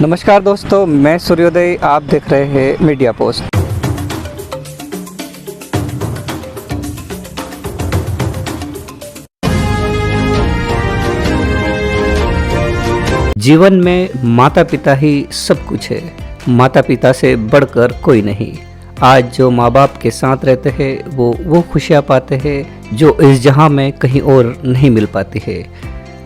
नमस्कार दोस्तों, मैं सूर्योदय, आप देख रहे हैं मीडिया पोस्ट। जीवन में माता पिता ही सब कुछ है। माता पिता से बढ़कर कोई नहीं। आज जो माँ बाप के साथ रहते हैं वो खुशियाँ पाते हैं जो इस जहाँ में कहीं और नहीं मिल पाती है।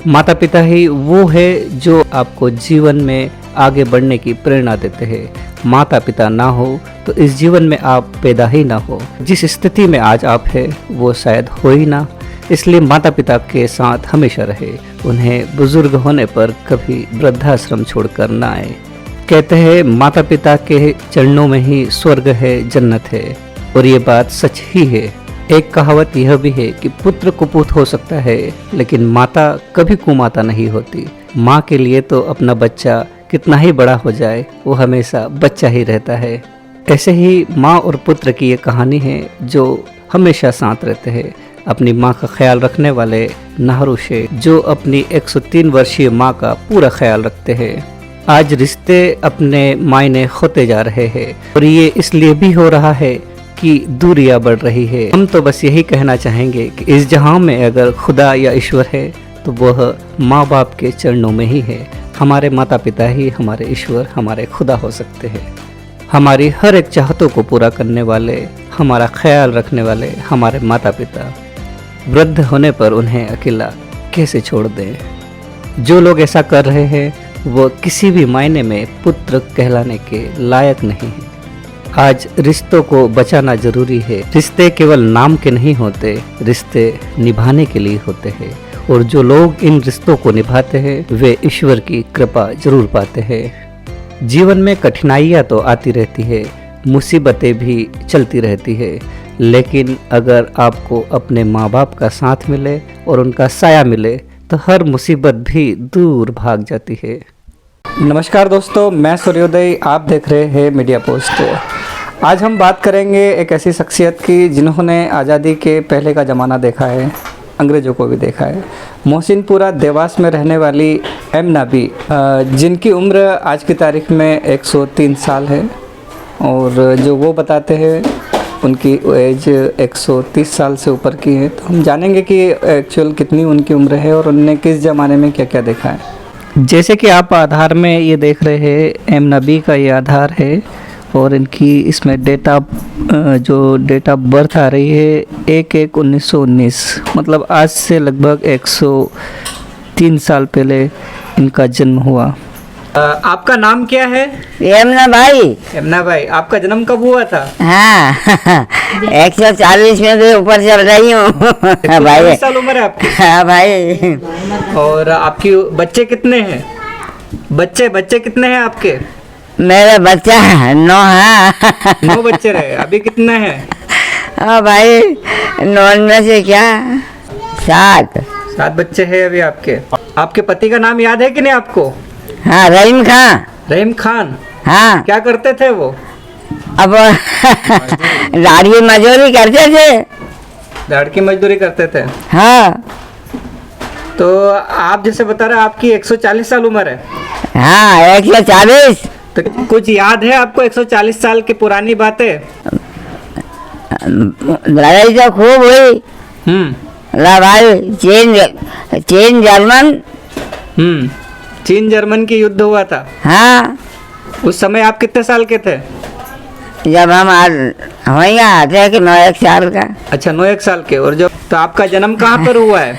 माता पिता ही वो है जो आपको जीवन में आगे बढ़ने की प्रेरणा देते हैं। माता पिता ना हो तो इस जीवन में आप पैदा ही ना हो। जिस स्थिति में आज आप हैं वो शायद हो ही ना। इसलिए माता पिता के साथ हमेशा रहे। उन्हें बुजुर्ग होने पर कभी वृद्धाश्रम छोड़कर ना आए। कहते हैं माता पिता के चरणों में ही स्वर्ग है, जन्नत है, और ये बात सच ही है। एक कहावत यह भी है कि पुत्र कुपूत हो सकता है लेकिन माता कभी कुमाता नहीं होती। माँ के लिए तो अपना बच्चा कितना ही बड़ा हो जाए वो हमेशा बच्चा ही रहता है। ऐसे ही माँ और पुत्र की ये कहानी है जो हमेशा साथ रहते हैं। अपनी माँ का ख्याल रखने वाले नाहरू शेख जो अपनी 103 वर्षीय माँ का पूरा ख्याल रखते हैं। आज रिश्ते अपने मायने खोते जा रहे हैं और ये इसलिए भी हो रहा है कि दूरियां बढ़ रही है। हम तो बस यही कहना चाहेंगे कि इस जहां में अगर खुदा या ईश्वर है तो वह माँ बाप के चरणों में ही है। हमारे माता पिता ही हमारे ईश्वर, हमारे खुदा हो सकते हैं। हमारी हर एक चाहतों को पूरा करने वाले, हमारा ख्याल रखने वाले हमारे माता पिता। वृद्ध होने पर उन्हें अकेला कैसे छोड़ दें। जो लोग ऐसा कर रहे हैं वो किसी भी मायने में पुत्र कहलाने के लायक नहीं है। आज रिश्तों को बचाना जरूरी है। रिश्ते केवल नाम के नहीं होते, रिश्ते निभाने के लिए होते हैं, और जो लोग इन रिश्तों को निभाते हैं वे ईश्वर की कृपा जरूर पाते हैं। जीवन में कठिनाइयाँ तो आती रहती है, मुसीबतें भी चलती रहती है, लेकिन अगर आपको अपने माँ बाप का साथ मिले और उनका साया मिले तो हर मुसीबत भी दूर भाग जाती है। नमस्कार दोस्तों, मैं सूर्योदय, आप देख रहे हैं मीडिया पोस्ट। आज हम बात करेंगे एक ऐसी शख्सियत की जिन्होंने आज़ादी के पहले का ज़माना देखा है, अंग्रेज़ों को भी देखा है। मोहसिनपुरा देवास में रहने वाली एम नबी, जिनकी उम्र आज की तारीख में 103 साल है, और जो वो बताते हैं उनकी एज 130 साल से ऊपर की है। तो हम जानेंगे कि एक्चुअल कितनी उनकी उम्र है और उनने किस ज़माने में क्या क्या देखा है। जैसे कि आप आधार में ये देख रहे हैं, एम नबी का ये आधार है और इनकी इसमें डेट ऑफ बर्थ आ रही है 1/1/1919, मतलब आज से लगभग 103 साल पहले इनका जन्म हुआ। आपका नाम क्या है? यमुना भाई। यमुना भाई, आपका जन्म कब हुआ था? हाँ 140 में भी ऊपर चल रही हूँ भाई। 20 साल उम्र है आपकी? हाँ भाई। और आपकी बच्चे कितने हैं? बच्चे कितने हैं आपके? मेरे बच्चा 9 है। 9 बच्चे रहे, अभी कितने हैं? हाँ भाई, 9 में से क्या 7 बच्चे हैं अभी आपके। आपके पति का नाम याद है कि नहीं आपको? हाँ, रहीम खान। रहीम खान। हाँ। क्या करते थे वो? अब लाड़ी मजदूरी करते थे। लाड़ की मजदूरी करते थे। हाँ। तो आप जैसे बता रहे आपकी 140 साल उम्र है। हाँ 140। तो कुछ याद है आपको 140 साल की पुरानी बातें? लड़ाई तो खूब हुई। भाई चीन जर्मन। चीन जर्मन की युद्ध हुआ था। हाँ। उस समय आप कितने साल के थे? जब हम आते कि 9-1 साल का। अच्छा, 9-1 साल के। और जब तो आपका जन्म कहाँ पर हुआ है?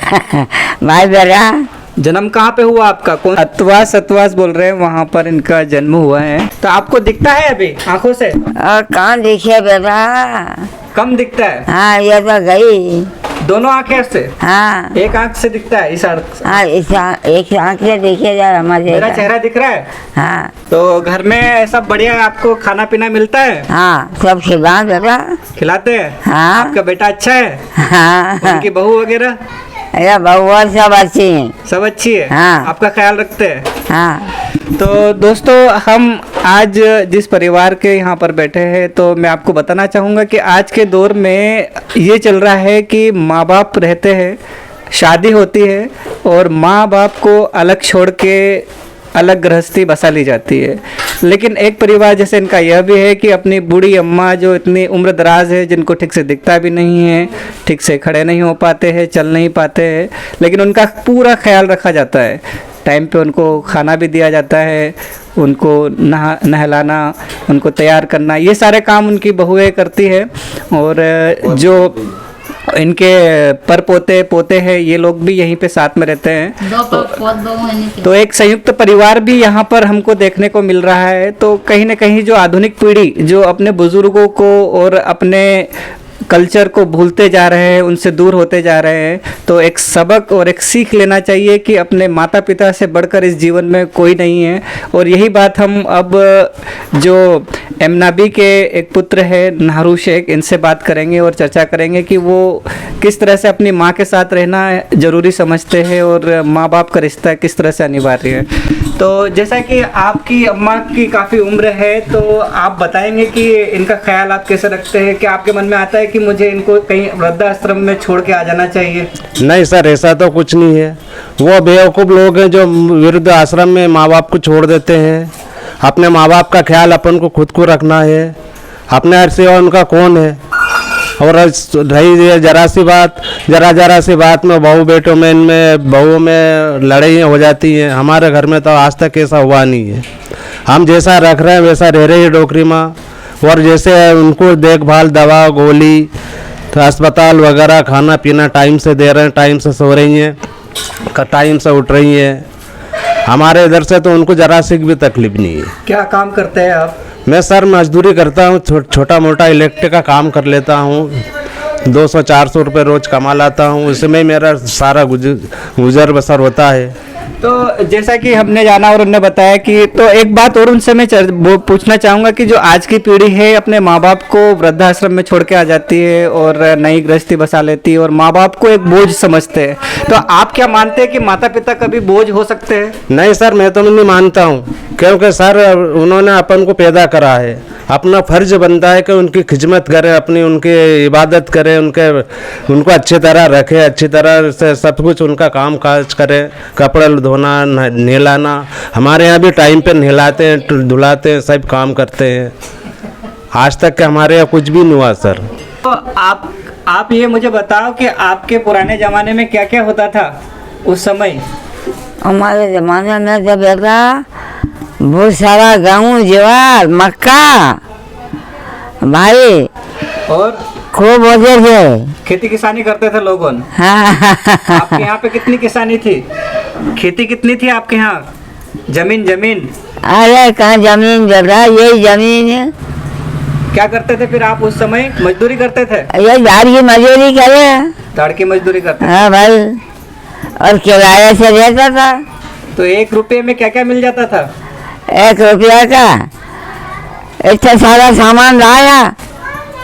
भाई बेटा, जन्म कहाँ पे हुआ आपका? कौन अतवास बोल रहे हैं, वहाँ पर इनका जन्म हुआ है। तो आपको दिखता है अभी आंखों से? कहाँ दिखे बेटा? कम दिखता है। हाँ, ये तो गई। दोनों आंखें से? हाँ। एक आंख से दिखता है इस आंख से? हाँ, एक आंख से देखिए जा हमारे। मेरा चेहरा दिख रहा है? हाँ। तो घर में सब बढ़िया आपको खाना पीना मिलता है? हाँ, सब खिलाते हैं? हाँ। आपका बेटा अच्छा है? हाँ। उनकी बहू वगैरह? बहू सब अच्छी है। सब अच्छी है? हाँ। आपका ख्याल रखते हैं? हाँ। तो दोस्तों, हम आज जिस परिवार के यहाँ पर बैठे हैं तो मैं आपको बताना चाहूँगा कि आज के दौर में ये चल रहा है कि माँ बाप रहते हैं, शादी होती है और माँ बाप को अलग छोड़ के अलग गृहस्थी बसा ली जाती है। लेकिन एक परिवार जैसे इनका यह भी है कि अपनी बूढ़ी अम्मा जो इतनी उम्र दराज है, जिनको ठीक से दिखता भी नहीं है, ठीक से खड़े नहीं हो पाते हैं, चल नहीं पाते हैं, लेकिन उनका पूरा ख्याल रखा जाता है। टाइम पे उनको खाना भी दिया जाता है, उनको नहलाना, उनको तैयार करना, ये सारे काम उनकी बहुएं करती है। और जो इनके पर पोते पोते हैं, ये लोग भी यहीं पे साथ में रहते हैं। तो एक संयुक्त परिवार भी यहाँ पर हमको देखने को मिल रहा है। तो कहीं ना कहीं जो आधुनिक पीढ़ी जो अपने बुजुर्गों को और अपने कल्चर को भूलते जा रहे हैं, उनसे दूर होते जा रहे हैं, तो एक सबक और एक सीख लेना चाहिए कि अपने माता पिता से बढ़कर इस जीवन में कोई नहीं है। और यही बात हम अब जो एमनाबी के एक पुत्र है नाहरू शेख, इनसे बात करेंगे और चर्चा करेंगे कि वो किस तरह से अपनी माँ के साथ रहना ज़रूरी समझते हैं और माँ बाप का रिश्ता किस तरह से अनिवार्य है। तो जैसा कि आपकी अम्मा की काफ़ी उम्र है, तो आप बताएंगे कि इनका ख्याल आप कैसे रखते हैं? कि आपके मन में आता है कि मुझे इनको कहीं वृद्धाश्रम में छोड़ के आ जाना चाहिए? नहीं सर, ऐसा तो कुछ नहीं है। वो बेवकूफ़ लोग हैं जो वृद्ध आश्रम में माँ बाप को छोड़ देते हैं। अपने माँ बाप का ख्याल अपन को खुद को रखना है, अपने सिवा उनका कौन है। और रही जरा सी बात में बहू बेटों में, इनमें बहुओं में लड़ाइयाँ हो जाती हैं। हमारे घर में तो आज तक ऐसा हुआ नहीं है। हम जैसा रख रहे हैं वैसा रह रहे हैं डोकरी माँ। और जैसे उनको देखभाल, दवा गोली, तो अस्पताल वगैरह, खाना पीना टाइम से दे रहे हैं, टाइम से सो रही हैं, टाइम से उठ रही हैं। हमारे इधर से तो उनको जरा सी भी तकलीफ नहीं है। क्या काम करते हैं आप? मैं सर मजदूरी करता हूँ, छोटा मोटा इलेक्ट्रिक का काम कर लेता हूँ। 200-400 रुपये रोज़ कमा लाता हूँ, उसमें मेरा सारा गुजर बसर होता है। तो जैसा कि हमने जाना और उन्होंने बताया कि, तो एक बात और उनसे मैं वो पूछना चाहूँगा कि जो आज की पीढ़ी है अपने माँ बाप को वृद्धाश्रम में छोड़ के आ जाती है और नई गृहस्थी बसा लेती है और माँ बाप को एक बोझ समझते हैं, तो आप क्या मानते हैं कि माता पिता कभी बोझ हो सकते हैं? नहीं सर, मैं तो नहीं मानता हूँ, क्योंकि सर उन्होंने अपन को पैदा करा है। अपना फर्ज बनता है कि उनकी खिदमत करें, अपनी उनकी इबादत करें, उनको अच्छी तरह रखें, अच्छी तरह से सब कुछ उनका काम काज करें, कपड़े धोना, नहलाना। हमारे यहाँ भी टाइम पे नहलाते हैं, धुलाते हैं, सब काम करते हैं। आज तक के हमारे यहाँ कुछ भी नहीं हुआ सर। तो आप ये मुझे बताओ कि आपके पुराने ज़माने में क्या क्या होता था उस समय? हमारे ज़माने में जब बेटा बहुत सारा गेहूँ, ज्वार, मक्का भाई और खूब होते थे। खेती किसानी करते थे लोगों। हाँ। आपके यहाँ पे कितनी किसानी थी? खेती कितनी थी आपके यहाँ? जमीन अरे कहाँ जमीन बेटा, यही जमीन है। क्या करते थे फिर आप उस समय? मजदूरी करते थे? ये झाड़ की मजदूरी करे। झाड़ की मजदूरी करते? हाँ भाई, और किराए से रहता था। तो 1 रुपये में क्या क्या मिल जाता था? 1 रुपया का इतना सारा सामान लाया।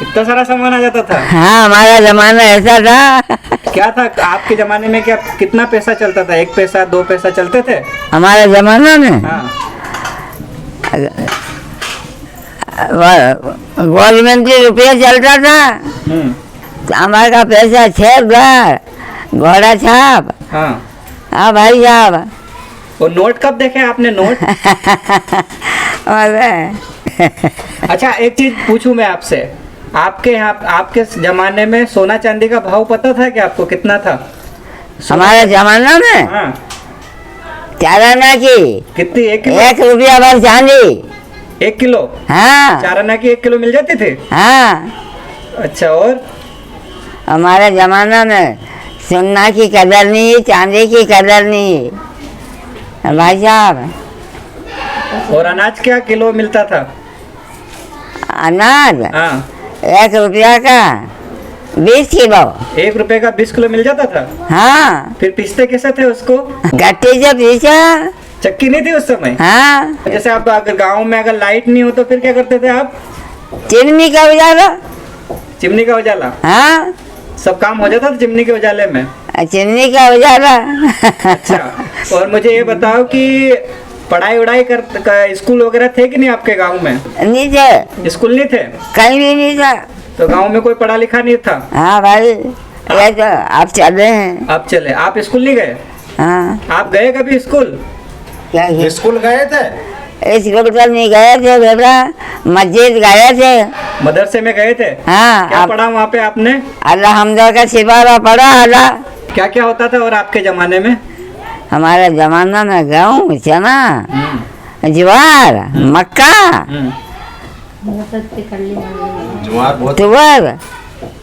इतना सारा सामान आ जाता था? हाँ, हमारा जमाना ऐसा था। क्या था आपके जमाने में? क्या कितना पैसा चलता था? 1 पैसा 2 पैसा चलते थे हमारे जमाना में? हाँ। गवर्नमेंट की रुपया चलता था। हमारे का पैसा 6,000 घोड़ा छाप। हाँ भाई साहब। और नोट कब देखे आपने? नोट? अच्छा, एक चीज पूछूं मैं आपसे, आपके यहाँ आपके जमाने में सोना चांदी का भाव पता था कि आपको कितना था? हमारे जमाना में? हाँ। चाराना की कितनी? 1 किलो? 1 रुपया भर चांदी। 1 किलो? हाँ। चाराना की 1 किलो मिल जाती थी? हाँ। अच्छा, और हमारे जमाना में सोना की कदर नहीं, चांदी की कदर नहीं भाई साहब। और अनाज क्या किलो मिलता था? अनाज? हाँ। 1 रुपया का 20 किलो। 1 रुपए का 20 किलो मिल जाता था? हाँ। फिर पीसते कैसे थे उसको? गट्टी से पीसा। चक्की नहीं थी उस समय? हाँ। जैसे आप अगर गांव में अगर लाइट नहीं हो तो फिर क्या करते थे आप? चिमनी का उजाला। चिमनी का उजाला? हाँ। सब काम हो जाता था चिमनी के उजाले में? चिमनी का उजाला। अच्छा, और मुझे ये बताओ कि पढ़ाई उड़ाई कर स्कूल वगैरह थे कि नहीं आपके गांव में? नहीं थे। स्कूल नहीं थे? कहीं भी नहीं था। तो गांव में कोई पढ़ा लिखा नहीं था? हाँ भाई, ये तो आप चले हैं। आप चले? आप स्कूल नहीं गए? हाँ। आप गए कभी स्कूल? क्या किया? स्कूल गए थे? स्कूल तो नहीं गए थे बेटा, मस्जिद गए थे। मदरसे में गए थे? हाँ। क्या पढ़ा वहाँ पे आपने? अल्लाह हमदा का सिपारा पढ़ा। अल्लाह क्या क्या होता था और आपके जमाने में? हमारे जमाना में गेहूँ, चना, ज्वार, मक्का, तुअर,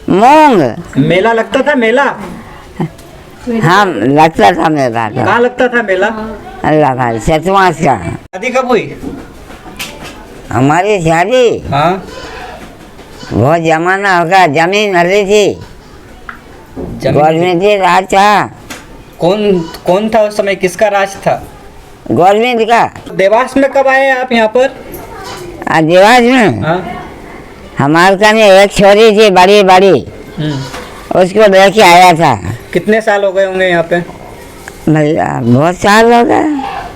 मूंग। मेला लगता था? मेला हाँ लगता था मेरा तो। कहाँ लगता था मेला? अल्लाह भाई चतुर्मास का। शादी कब हुई? हमारी शादी हाँ। बहुत जमाना होगा, जमीन मिली थी, गवर्नमेंट की राज था। कौन कौन था उस समय? किसका राज था? गवर्नमेंट का। देवास में कब आए आप यहाँ पर? आदिवास में हाँ। हमारे कने एक छोरी थी बड़ी बड़ी, उसको लेके आया था। कितने साल हो गए होंगे यहाँ पे? भैया बहुत साल हो गए।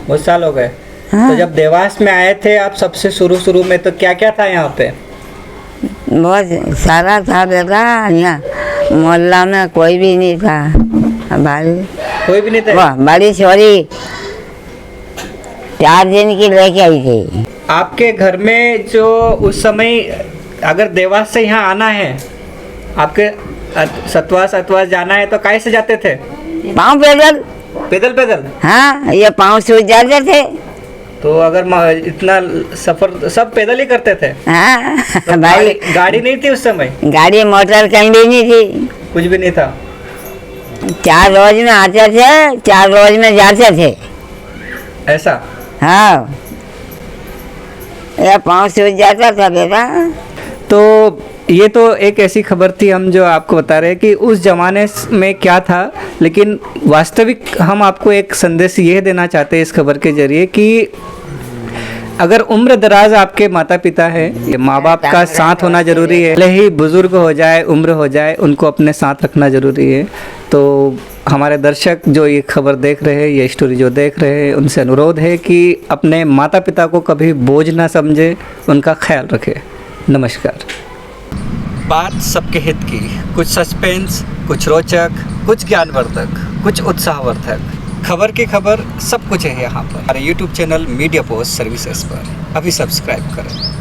बहुत साल हो गए। हाँ। तो जब देवास में आए थे आप सबसे शुरू में, तो क्या क्या था यहाँ पे? बहुत सारा था बेटा, यहाँ मोहल्ला में कोई भी नहीं था। भाई कोई भी नहीं था? वाह, बड़ी छोरी 4 दिन की लेके आई थी। आपके घर में जो उस समय अगर देवास से यहाँ आना है, आपके सतवास जाना है, तो कैसे से जाते थे? पाँव पैदल। पैदल पैदल? हाँ, ये पाँव सूझ जाते थे। तो अगर इतना सफर सब पैदल ही करते थे? हाँ तो भाई गाड़ी नहीं थी उस समय? गाड़ी मोटर कहीं भी नहीं थी, कुछ भी नहीं था। 4 रोज में आते थे, 4 रोज में जाते थे। ऐसा? हाँ, ये पाँव सूझ जाता था बेटा। तो ये तो एक ऐसी खबर थी हम जो आपको बता रहे हैं कि उस ज़माने में क्या था, लेकिन वास्तविक हम आपको एक संदेश ये देना चाहते हैं इस खबर के जरिए कि अगर उम्र दराज आपके माता पिता है, ये माँ बाप का साथ होना ज़रूरी है। भले ही बुज़ुर्ग हो जाए, उम्र हो जाए, उनको अपने साथ रखना ज़रूरी है। तो हमारे दर्शक जो ये खबर देख रहे हैं, ये स्टोरी जो देख रहे हैं, उनसे अनुरोध है कि अपने माता पिता को कभी बोझ ना समझे, उनका ख्याल रखें। नमस्कार। बात सबके हित की, कुछ सस्पेंस, कुछ रोचक, कुछ ज्ञानवर्धक, कुछ उत्साहवर्धक, खबर की खबर, सब कुछ है यहाँ पर हमारे YouTube channel media post services पर। अभी सब्सक्राइब करें।